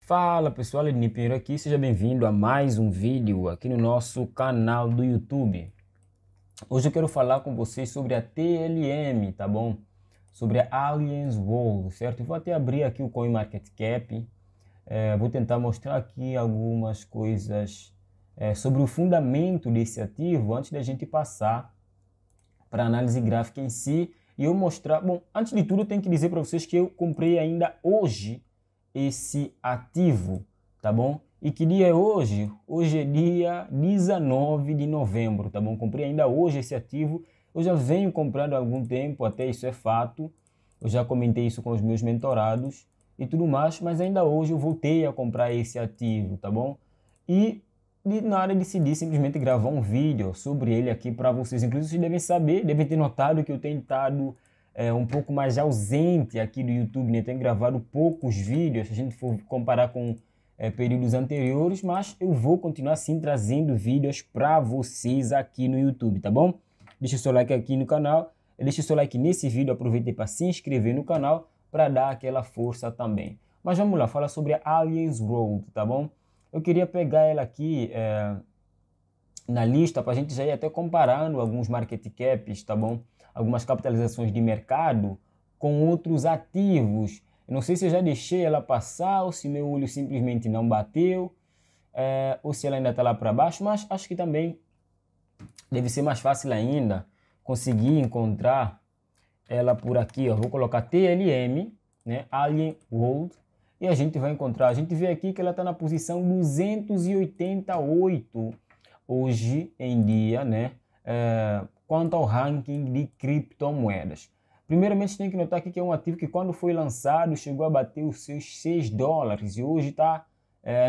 Fala pessoal, Ednei Pinheiro aqui, seja bem-vindo a mais um vídeo aqui no nosso canal do YouTube. Hoje eu quero falar com vocês sobre a TLM, tá bom? Sobre a Allianz World, certo? Eu vou até abrir aqui o CoinMarketCap, vou tentar mostrar aqui algumas coisas sobre o fundamento desse ativo antes da gente passar para a análise gráfica em si e eu mostrar. Bom, antes de tudo eu tenho que dizer para vocês que eu comprei ainda hoje esse ativo, tá bom? E que dia é hoje? Hoje é dia 19 de novembro, tá bom? Comprei ainda hoje esse ativo. Eu já venho comprando há algum tempo, até isso é fato. Eu já comentei isso com os meus mentorados e tudo mais, mas ainda hoje eu voltei a comprar esse ativo, tá bom? E na hora decidi simplesmente gravar um vídeo sobre ele aqui para vocês. Inclusive vocês devem saber, devem ter notado que eu tenho estado um pouco mais ausente aqui do YouTube, né? Tenho gravado poucos vídeos, se a gente for comparar com períodos anteriores, mas eu vou continuar sim trazendo vídeos para vocês aqui no YouTube, tá bom? Deixa o seu like aqui no canal, deixa o seu like nesse vídeo, aproveite para se inscrever no canal para dar aquela força também. Mas vamos lá, falar sobre a Allianz World, tá bom? Eu queria pegar ela aqui na lista para a gente já ir até comparando alguns market caps, tá bom? Algumas capitalizações de mercado com outros ativos. Eu não sei se eu já deixei ela passar ou se meu olho simplesmente não bateu, ou se ela ainda está lá para baixo, mas acho que também deve ser mais fácil ainda conseguir encontrar ela por aqui. Ó. Vou colocar TLM, né? Allianz World, e a gente vai encontrar. A gente vê aqui que ela está na posição 288 hoje em dia, né? Quanto ao ranking de criptomoedas. Primeiramente, você tem que notar aqui que é um ativo que quando foi lançado chegou a bater os seus 6 dólares e hoje está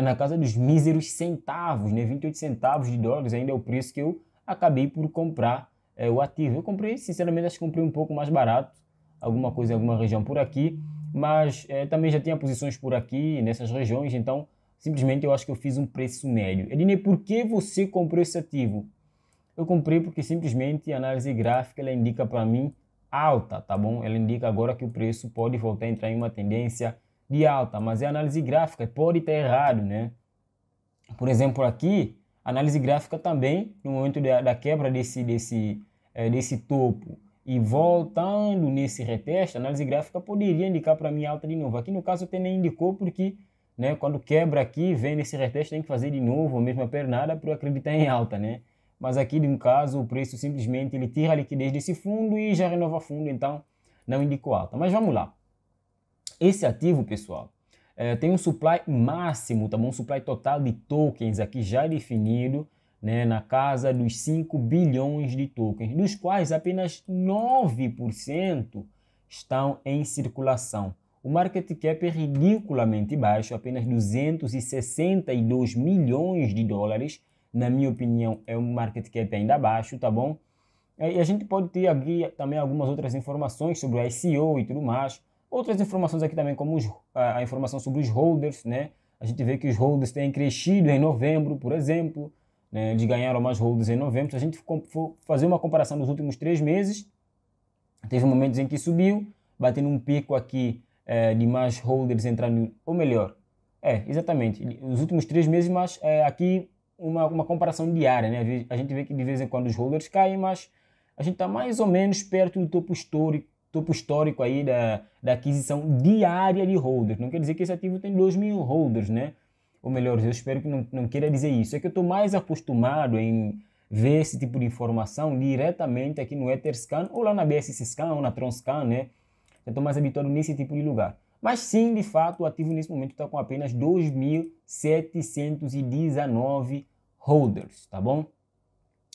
na casa dos míseros centavos, né? 28 centavos de dólares ainda é o preço que eu acabei por comprar o ativo. Eu comprei, sinceramente, acho que comprei um pouco mais barato, alguma coisa em alguma região por aqui, mas também já tinha posições por aqui, nessas regiões, então simplesmente eu acho que eu fiz um preço médio. Ednei, por que você comprou esse ativo? Eu comprei porque simplesmente a análise gráfica ela indica para mim alta, tá bom? Ela indica agora que o preço pode voltar a entrar em uma tendência de alta, mas é análise gráfica, pode estar errado, né? Por exemplo, aqui, a análise gráfica também, no momento da quebra desse topo e voltando nesse reteste, a análise gráfica poderia indicar para mim alta de novo. Aqui no caso até nem indicou porque, né, quando quebra aqui, vem nesse reteste, tem que fazer de novo a mesma pernada para eu acreditar em alta, né? Mas aqui, no caso, o preço simplesmente ele tira a liquidez desse fundo e já renova fundo, então não indicou alta. Mas vamos lá. Esse ativo, pessoal, tem um supply máximo, tá bom? Um supply total de tokens aqui já definido, né, na casa dos 5 bilhões de tokens, dos quais apenas 9% estão em circulação. O market cap é ridiculamente baixo, apenas 262 milhões de dólares. Na minha opinião, é um market cap ainda baixo, tá bom? E a gente pode ter aqui também algumas outras informações sobre o ICO e tudo mais. Outras informações aqui também, como a informação sobre os holders, né? A gente vê que os holders têm crescido em novembro, por exemplo, né? Eles ganharam mais holders em novembro. Se a gente for fazer uma comparação dos últimos 3 meses, teve momentos em que subiu, batendo um pico aqui de mais holders entrando, ou melhor, exatamente, os últimos 3 meses, mas aqui uma comparação diária, né? A gente vê que de vez em quando os holders caem, mas a gente está mais ou menos perto do topo histórico aí da aquisição diária de holders. Não quer dizer que esse ativo tem 2.000 holders, né? Ou melhor, eu espero que não queira dizer isso. É que eu estou mais acostumado em ver esse tipo de informação diretamente aqui no Etherscan, ou lá na BSC Scan, ou na Tronscan, né? Eu estou mais habituado nesse tipo de lugar. Mas sim, de fato, o ativo nesse momento está com apenas 2.719 holders, tá bom?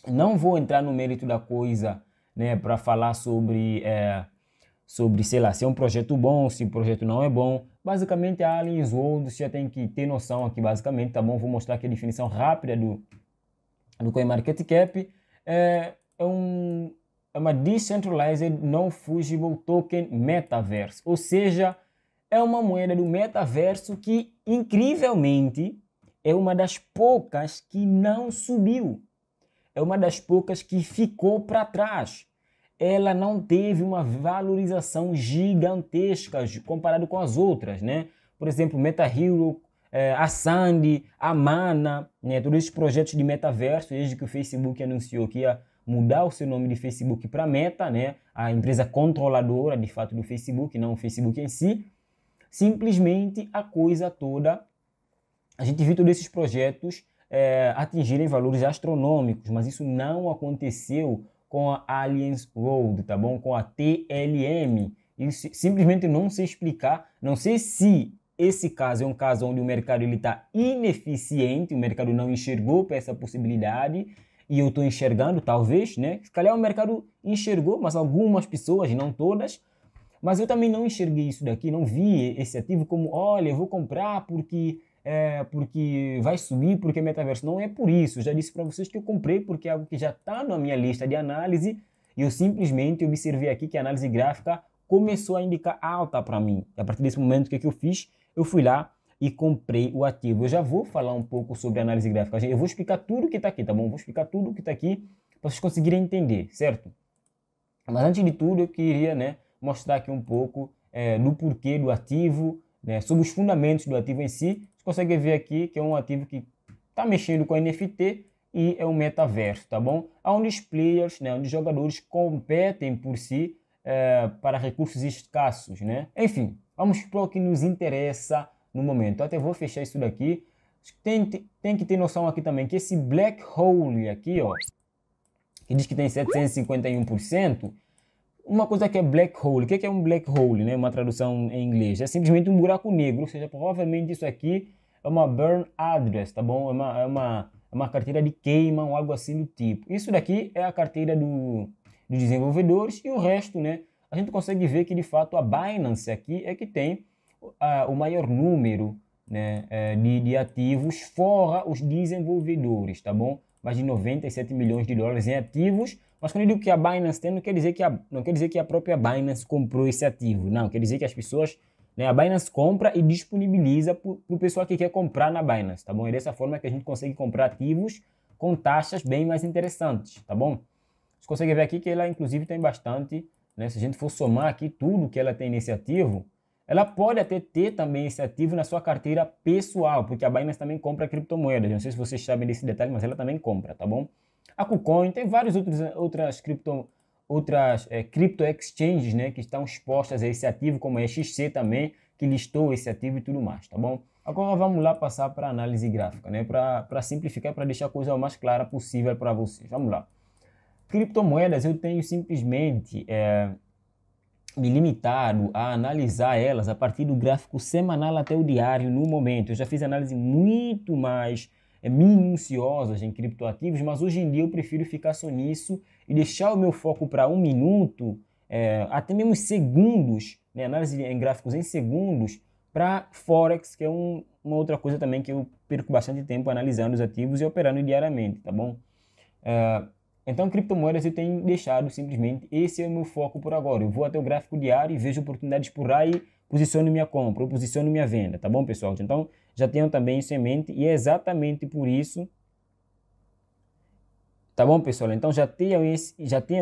Não vou entrar no mérito da coisa, né, para falar sobre, sei lá, se é um projeto bom, se o projeto não é bom. Basicamente, a Allianz World, você já tem que ter noção aqui, basicamente, tá bom? Vou mostrar aqui a definição rápida do CoinMarketCap. É uma Decentralized Non-Fungible Token Metaverse, ou seja, é uma moeda do metaverso que, incrivelmente, é uma das poucas que não subiu. É uma das poucas que ficou para trás. Ela não teve uma valorização gigantesca comparado com as outras, né? Por exemplo, MetaHero a Sandy, a Mana, né, todos esses projetos de metaverso, desde que o Facebook anunciou que ia mudar o seu nome de Facebook para Meta, né, a empresa controladora de fato do Facebook, não o Facebook em si, simplesmente a coisa toda, a gente viu todos esses projetos atingirem valores astronômicos, mas isso não aconteceu com a Alliance Road, tá bom? Com a TLM. Isso simplesmente não sei explicar, não sei se esse caso é um caso onde o mercado está ineficiente, o mercado não enxergou para essa possibilidade, e eu estou enxergando, talvez, né? Se calhar o mercado enxergou, mas algumas pessoas, não todas, mas eu também não enxerguei isso daqui, não vi esse ativo como, olha, eu vou comprar porque vai subir, porque é metaverso. Não é por isso, eu já disse para vocês que eu comprei porque é algo que já está na minha lista de análise, e eu simplesmente observei aqui que a análise gráfica começou a indicar alta para mim. A partir desse momento, o que eu fiz? Eu fui lá e comprei o ativo. Eu já vou falar um pouco sobre análise gráfica. Eu vou explicar tudo que está aqui, tá bom? Vou explicar tudo que está aqui para vocês conseguirem entender, certo? Mas antes de tudo, eu queria, né, mostrar aqui um pouco do porquê do ativo, né, sobre os fundamentos do ativo em si. Você consegue ver aqui que é um ativo que está mexendo com NFT e é um metaverso, tá bom? Onde os players, né, onde os jogadores competem por si para recursos escassos, né? Enfim, vamos para o que nos interessa no momento. Eu até vou fechar isso daqui. Tem que ter noção aqui também que esse black hole aqui, ó, que diz que tem 751%, uma coisa que é black hole. O que é um black hole, né? Uma tradução em inglês. É simplesmente um buraco negro, ou seja, provavelmente isso aqui é uma burn address, tá bom? É uma carteira de queima ou algo assim do tipo. Isso daqui é a carteira dos desenvolvedores, e o resto, né? A gente consegue ver que de fato a Binance aqui é que tem o maior número, né, de ativos fora os desenvolvedores, tá bom? Mais de 97 milhões de dólares em ativos. Mas quando eu digo que a Binance tem, não quer dizer que a própria Binance comprou esse ativo. Não, quer dizer que as pessoas, né, a Binance compra e disponibiliza para o pessoal que quer comprar na Binance, tá bom? É dessa forma que a gente consegue comprar ativos com taxas bem mais interessantes, tá bom? Você consegue ver aqui que ela inclusive tem bastante, né? Se a gente for somar aqui tudo que ela tem nesse ativo, ela pode até ter também esse ativo na sua carteira pessoal, porque a Binance também compra criptomoedas. Não sei se vocês sabem desse detalhe, mas ela também compra, tá bom? A KuCoin tem várias outras cripto exchanges, né, que estão expostas a esse ativo, como a XC também, que listou esse ativo e tudo mais, tá bom? Agora vamos lá passar para a análise gráfica, né, para simplificar, para deixar a coisa o mais clara possível para vocês. Vamos lá. Criptomoedas, eu tenho simplesmente me limitado a analisar elas a partir do gráfico semanal até o diário no momento. Eu já fiz análise muito mais minuciosas em criptoativos, mas hoje em dia eu prefiro ficar só nisso e deixar o meu foco para 1 minuto, até mesmo segundos, né, análise em gráficos em segundos, para Forex, que é uma outra coisa também que eu perco bastante tempo analisando os ativos e operando diariamente, tá bom? Então, criptomoedas eu tenho deixado simplesmente, esse é o meu foco por agora. Eu vou até o gráfico diário e vejo oportunidades por lá e posiciono minha compra, ou posiciono minha venda, tá bom, pessoal? Então, já tenham também isso em mente, e é exatamente por isso, tá bom, pessoal? Então, já tenham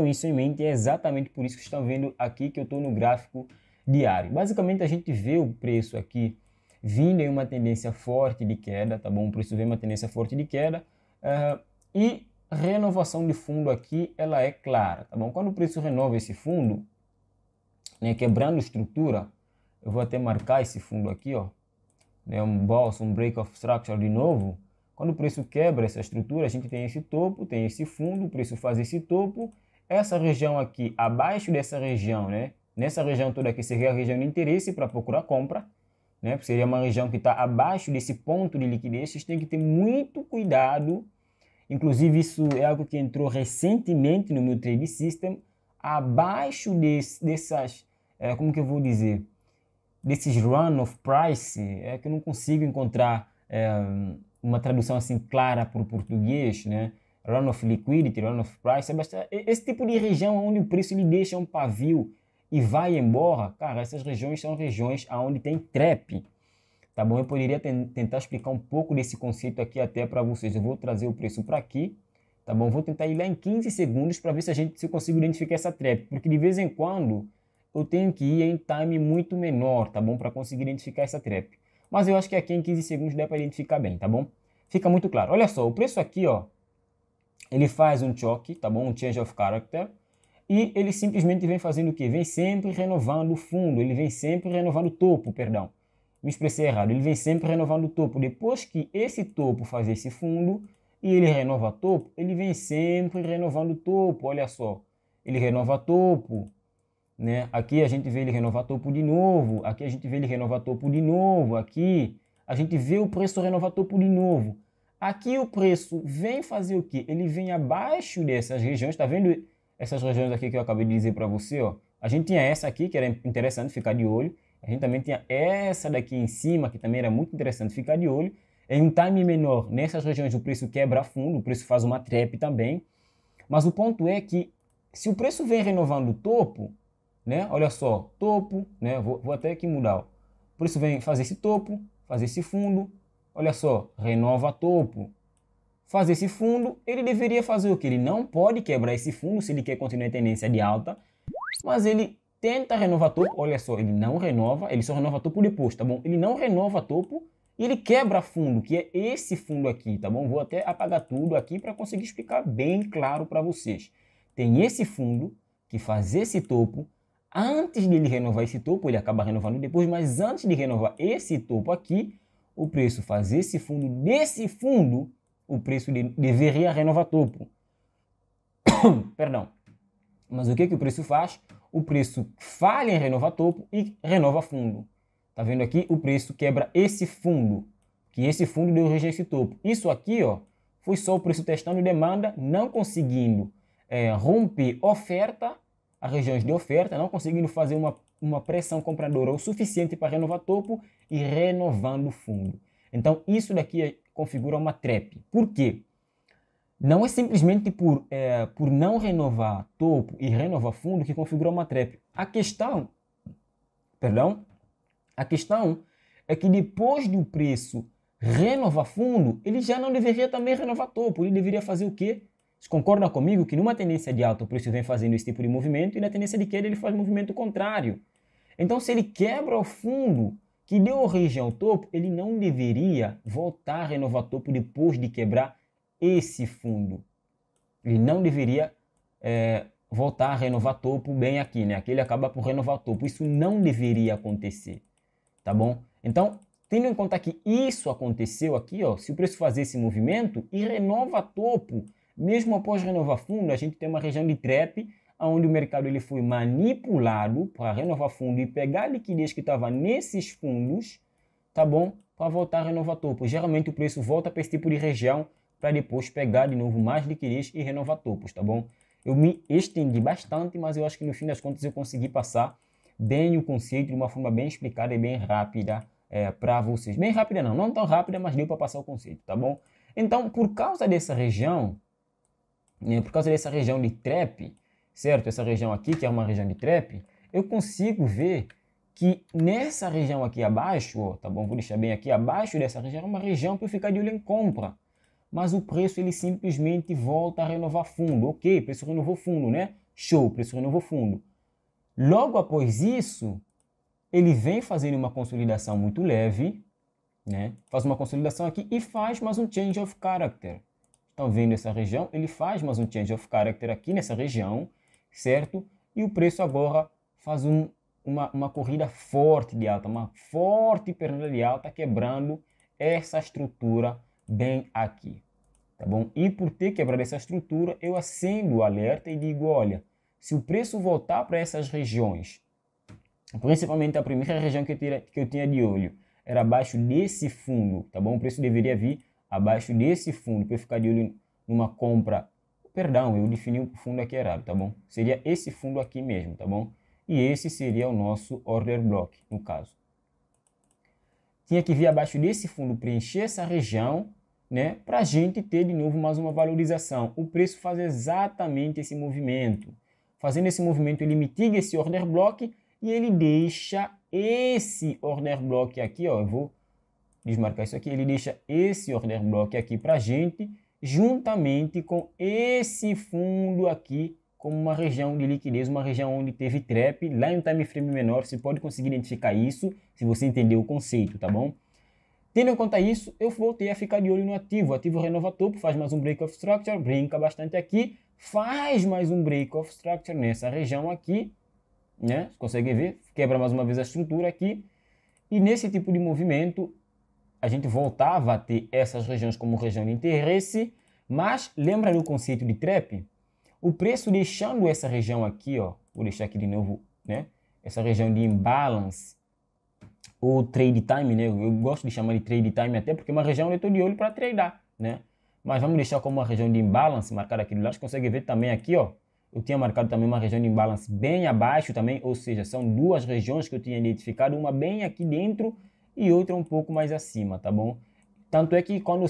isso em mente, e é exatamente por isso que estão vendo aqui que eu estou no gráfico diário. Basicamente, a gente vê o preço aqui vindo em uma tendência forte de queda, tá bom? O preço vem uma tendência forte de queda, e renovação de fundo aqui, ela é clara, tá bom? Quando o preço renova esse fundo, né, quebrando estrutura, eu vou até marcar esse fundo aqui, ó, né, um bounce, um break of structure de novo. Quando o preço quebra essa estrutura, a gente tem esse topo, tem esse fundo, o preço faz esse topo, essa região aqui, abaixo dessa região, né, nessa região toda aqui seria a região de interesse para procurar compra, né, seria uma região que está abaixo desse ponto de liquidez. Vocês têm que ter muito cuidado. Inclusive, isso é algo que entrou recentemente no meu trade system, abaixo dessas, como que eu vou dizer, desses run of price, que eu não consigo encontrar uma tradução assim clara para o português, né? Run of liquidity, run of price, esse tipo de região onde o preço ele deixa um pavio e vai embora, cara, essas regiões são regiões onde tem trap. Tá bom? Eu poderia tentar explicar um pouco desse conceito aqui até para vocês. Eu vou trazer o preço para aqui, tá bom? Vou tentar ir lá em 15 segundos para ver se eu consigo identificar essa trap, porque de vez em quando eu tenho que ir em time muito menor, tá bom? Para conseguir identificar essa trap. mas eu acho que aqui em 15 segundos dá para identificar bem, tá bom? Fica muito claro. Olha só, o preço aqui, ó, ele faz um choque, tá bom? Um change of character. E ele simplesmente vem fazendo o quê? Vem sempre renovando o fundo, ele vem sempre renovando o topo, perdão. Me expressei errado, ele vem sempre renovando o topo. Depois que esse topo faz esse fundo e ele renova topo, ele vem sempre renovando o topo, olha só. Ele renova topo, né? Aqui a gente vê ele renovar topo de novo, aqui a gente vê ele renovar topo de novo, aqui a gente vê o preço renovar topo de novo. Aqui o preço vem fazer o quê? Ele vem abaixo dessas regiões, tá vendo essas regiões aqui que eu acabei de dizer para você, ó? A gente tinha essa aqui, que era interessante ficar de olho. A gente também tinha essa daqui em cima, que também era muito interessante ficar de olho. Em um time menor, nessas regiões o preço quebra fundo, o preço faz uma trap também. Mas o ponto é que, se o preço vem renovando o topo, né? Olha só, topo, né? Vou até aqui mudar, ó. O preço vem fazer esse topo, fazer esse fundo. Olha só, renova topo. Fazer esse fundo, ele deveria fazer o que? Ele não pode quebrar esse fundo se ele quer continuar em tendência de alta, mas ele tenta renovar topo. Olha só, ele não renova, ele só renova topo depois, tá bom? Ele não renova topo e ele quebra fundo, que é esse fundo aqui, tá bom? Vou até apagar tudo aqui para conseguir explicar bem claro para vocês. Tem esse fundo que faz esse topo. Antes de ele renovar esse topo, ele acaba renovando depois, mas antes de renovar esse topo aqui, o preço faz esse fundo, desse fundo, o preço deveria renovar topo. Perdão. Mas o que o preço faz? O preço falha em renovar topo e renova fundo. Tá vendo aqui? O preço quebra esse fundo, que esse fundo deu origem a esse topo. Isso aqui, ó, foi só o preço testando demanda, não conseguindo romper oferta, as regiões de oferta, não conseguindo fazer uma pressão compradora o suficiente para renovar topo e renovando fundo. Então, isso daqui configura uma trap. Por quê? Não é simplesmente por não renovar topo e renovar fundo que configura uma trap. A questão é que depois do preço renovar fundo, ele já não deveria também renovar topo. Ele deveria fazer o quê? Vocês concordam comigo que numa tendência de alta o preço vem fazendo esse tipo de movimento e na tendência de queda ele faz movimento contrário. Então, se ele quebra o fundo que deu origem ao topo, ele não deveria voltar a renovar topo depois de quebrar esse fundo. Ele não deveria voltar a renovar topo bem aqui, né? Aqui ele acaba por renovar topo. Isso não deveria acontecer, tá bom? Então, tendo em conta que isso aconteceu aqui, ó, se o preço fazer esse movimento e renova topo, mesmo após renovar fundo, a gente tem uma região de trap, onde o mercado ele foi manipulado para renovar fundo e pegar a liquidez que estava nesses fundos, tá bom? Para voltar a renovar topo. Geralmente o preço volta para esse tipo de região para depois pegar de novo mais liquidez e renovar topos, tá bom? Eu me estendi bastante, mas eu acho que no fim das contas eu consegui passar bem o conceito de uma forma bem explicada e bem rápida para vocês. Bem rápida não tão rápida, mas deu para passar o conceito, tá bom? Então, por causa dessa região, de trap, certo? Essa região aqui, que é uma região de trap, eu consigo ver que nessa região aqui abaixo, ó, tá bom? Vou deixar bem aqui abaixo dessa região, é uma região para eu ficar de olho em compra. Mas o preço ele simplesmente volta a renovar fundo. Ok, o preço renovou fundo, né? Show, o preço renovou fundo. Logo após isso, ele vem fazendo uma consolidação muito leve, né? Faz uma consolidação aqui e faz mais um change of character. Estão vendo essa região? Ele faz mais um change of character aqui nessa região, certo? E o preço agora faz uma corrida forte de alta, uma forte pernada de alta, quebrando essa estrutura bem aqui, tá bom? E por ter quebrado essa estrutura, eu acendo o alerta e digo, olha, se o preço voltar para essas regiões, principalmente a primeira região que eu tinha de olho, era abaixo desse fundo, tá bom? O preço deveria vir abaixo desse fundo, para eu ficar de olho numa compra. Perdão, eu defini o fundo aqui errado, tá bom? Seria esse fundo aqui mesmo, tá bom? E esse seria o nosso order block, no caso. Tinha que vir abaixo desse fundo, preencher essa região, né? Para a gente ter de novo mais uma valorização. O preço faz exatamente esse movimento. Fazendo esse movimento, ele mitiga esse order block e ele deixa esse order block aqui, ó. Eu vou desmarcar isso aqui. Ele deixa esse order block aqui para a gente, juntamente com esse fundo aqui, como uma região de liquidez, uma região onde teve trap. Lá em um time frame menor, você pode conseguir identificar isso, se você entender o conceito, tá bom? Tendo em conta isso, eu voltei a ficar de olho no ativo. O ativo renova topo, faz mais um break of structure, brinca bastante aqui, faz mais um break of structure nessa região aqui, né? Você consegue ver? Quebra mais uma vez a estrutura aqui. E nesse tipo de movimento, a gente voltava a ter essas regiões como região de interesse, mas lembra do conceito de trap? O preço deixando essa região aqui, ó, vou deixar aqui de novo, né? Essa região de imbalance, ou trade time, né? Eu gosto de chamar de trade time até porque é uma região onde eu estou de olho para tradear, né? Mas vamos deixar como uma região de imbalance, marcada aqui do lado. Você consegue ver também aqui, ó. Eu tinha marcado também uma região de imbalance bem abaixo também, ou seja, são duas regiões que eu tinha identificado, uma bem aqui dentro e outra um pouco mais acima, tá bom? Tanto é que quando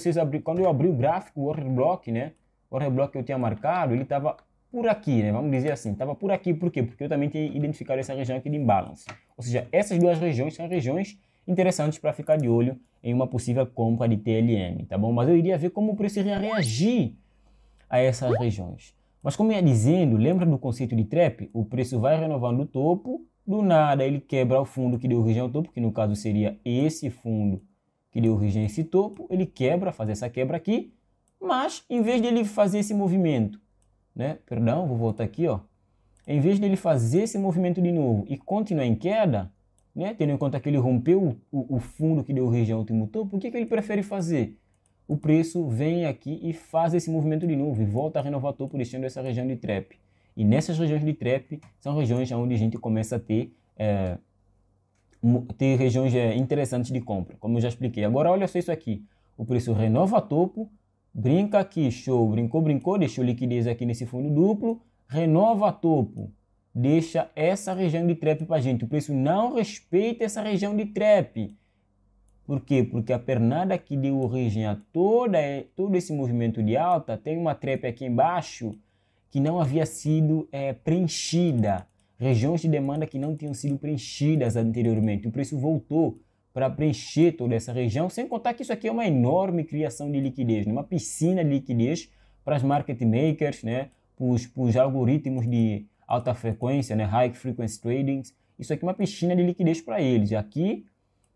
eu abri o gráfico, o order block, né? O order block que eu tinha marcado, ele estava por aqui, né? Vamos dizer assim, estava por aqui, por quê? Porque eu também tinha identificado essa região aqui de imbalance. Ou seja, essas duas regiões são regiões interessantes para ficar de olho em uma possível compra de TLM, tá bom? Mas eu iria ver como o preço iria reagir a essas regiões. Mas como eu ia dizendo, lembra do conceito de trap? O preço vai renovando o topo, do nada ele quebra o fundo que deu origem ao topo, que no caso seria esse fundo que deu origem a esse topo, ele quebra, faz essa quebra aqui, mas em vez dele fazer esse movimento, né? Perdão, vou voltar aqui, ó. Em vez dele fazer esse movimento de novo e continuar em queda, né? Tendo em conta que ele rompeu o fundo que deu origem ao último topo, o que ele prefere fazer? O preço vem aqui e faz esse movimento de novo e volta a renovar topo, deixando essa região de trap. E nessas regiões de trap são regiões onde a gente começa a ter regiões interessantes de compra, como eu já expliquei. Agora olha só isso aqui, o preço renova topo, brinca aqui, show, brincou, deixou liquidez aqui nesse fundo duplo, renova topo, deixa essa região de trap para a gente. O preço não respeita essa região de trap. Por quê? Porque a pernada que deu origem a todo esse movimento de alta tem uma trap aqui embaixo que não havia sido preenchida. Regiões de demanda que não tinham sido preenchidas anteriormente. O preço voltou para preencher toda essa região, sem contar que isso aqui é uma enorme criação de liquidez, uma piscina de liquidez para as market makers, né? Para os algoritmos de alta frequência, né? High frequency trading. Isso aqui é uma piscina de liquidez para eles. E aqui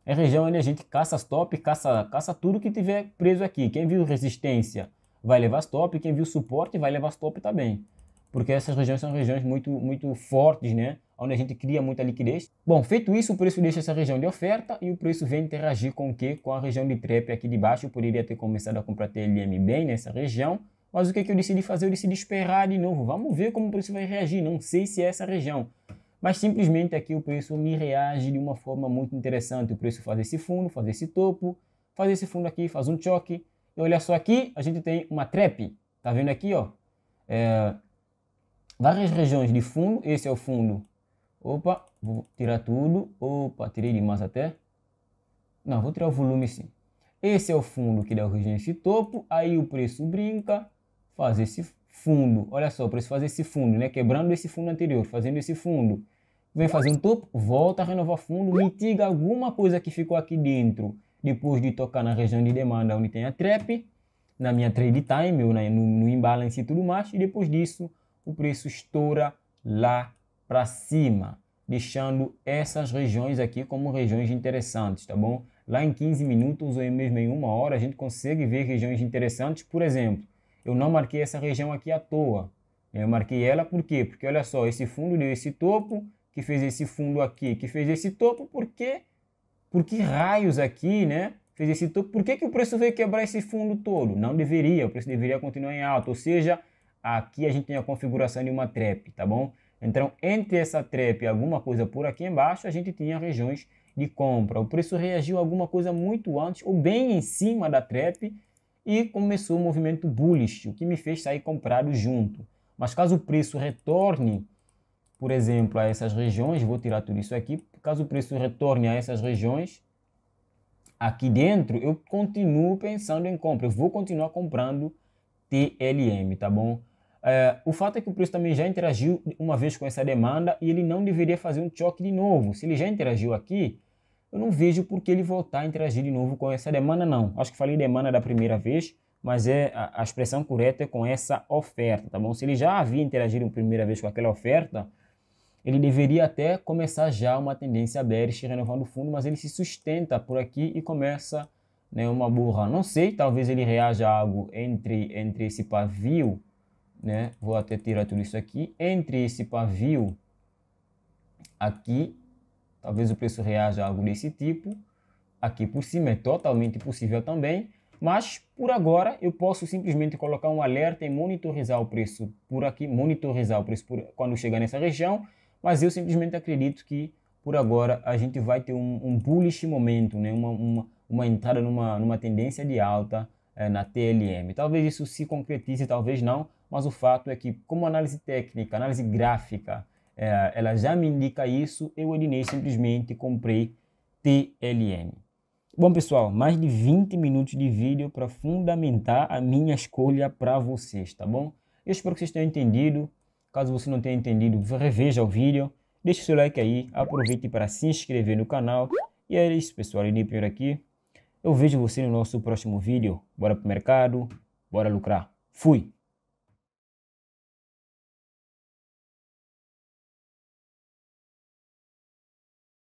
é a região onde a gente caça stop, caça tudo que tiver preso aqui. Quem viu resistência vai levar stop, quem viu suporte vai levar stop também. Porque essas regiões são regiões muito fortes, né? Onde a gente cria muita liquidez. Bom, feito isso, o preço deixa essa região de oferta e o preço vem interagir com o quê? Com a região de trap aqui de baixo. Eu poderia ter começado a comprar TLM bem nessa região, mas o que eu decidi fazer? Eu decidi esperar de novo. Vamos ver como o preço vai reagir. Não sei se é essa região. Mas simplesmente aqui o preço me reage de uma forma muito interessante. O preço faz esse fundo, faz esse topo, faz esse fundo aqui, faz um choque. E olha só aqui, a gente tem uma trap. Tá vendo aqui, ó? Várias regiões de fundo. Esse é o fundo. Opa, vou tirar tudo. Opa, tirei demais até. Não, vou tirar o volume sim. Esse é o fundo que dá origem a esse topo. Aí o preço brinca, faz esse fundo. Olha só, o preço faz esse fundo, né? Quebrando esse fundo anterior, fazendo esse fundo. Vem fazer um topo, volta a renovar fundo, mitiga alguma coisa que ficou aqui dentro. Depois de tocar na região de demanda onde tem a trap, na minha trade time, ou no imbalance e tudo mais. E depois disso, o preço estoura lá para cima, deixando essas regiões aqui como regiões interessantes, tá bom? Lá em 15 minutos ou mesmo em 1 hora a gente consegue ver regiões interessantes. Por exemplo, eu não marquei essa região aqui à toa. Eu marquei ela por quê? Porque olha só, esse fundo deu esse topo, que fez esse fundo aqui, que fez esse topo, por quê? Por que raios aqui, né? Fez esse topo. Por que o preço veio quebrar esse fundo todo? Não deveria, o preço deveria continuar em alta. Ou seja, aqui a gente tem a configuração de uma trap, tá bom? Então, entre essa trap e alguma coisa por aqui embaixo, a gente tinha regiões de compra. O preço reagiu a alguma coisa muito antes ou bem em cima da trap e começou o movimento bullish, o que me fez sair comprado junto. Mas caso o preço retorne, por exemplo, a essas regiões, vou tirar tudo isso aqui, caso o preço retorne a essas regiões, aqui dentro eu continuo pensando em compra, eu vou continuar comprando TLM, tá bom? O fato é que o preço também já interagiu uma vez com essa demanda e ele não deveria fazer um choque de novo. Se ele já interagiu aqui, eu não vejo por que ele voltar a interagir de novo com essa demanda, não. Acho que falei demanda da primeira vez, mas a expressão correta é com essa oferta, tá bom? Se ele já havia interagido a primeira vez com aquela oferta, ele deveria até começar já uma tendência bearish renovando o fundo, mas ele se sustenta por aqui e começa né, uma burra, não sei, talvez ele reaja a algo entre esse pavio, né, vou até tirar tudo isso aqui, entre esse pavio aqui, talvez o preço reaja a algo desse tipo, aqui por cima é totalmente possível também, mas por agora eu posso simplesmente colocar um alerta e monitorizar o preço por aqui, monitorizar o preço quando chegar nessa região, mas eu simplesmente acredito que por agora a gente vai ter um bullish momento, né? uma entrada numa tendência de alta na TLM. Talvez isso se concretize, talvez não, mas o fato é que como análise técnica, análise gráfica, ela já me indica isso, eu, Ednei, simplesmente comprei TLM. Bom, pessoal, mais de 20 minutos de vídeo para fundamentar a minha escolha para vocês, tá bom? Eu espero que vocês tenham entendido. Caso você não tenha entendido, reveja o vídeo. Deixe seu like aí, aproveite para se inscrever no canal. E é isso, pessoal, Ednei por aqui. Eu vejo você no nosso próximo vídeo. Bora pro mercado, bora lucrar. Fui!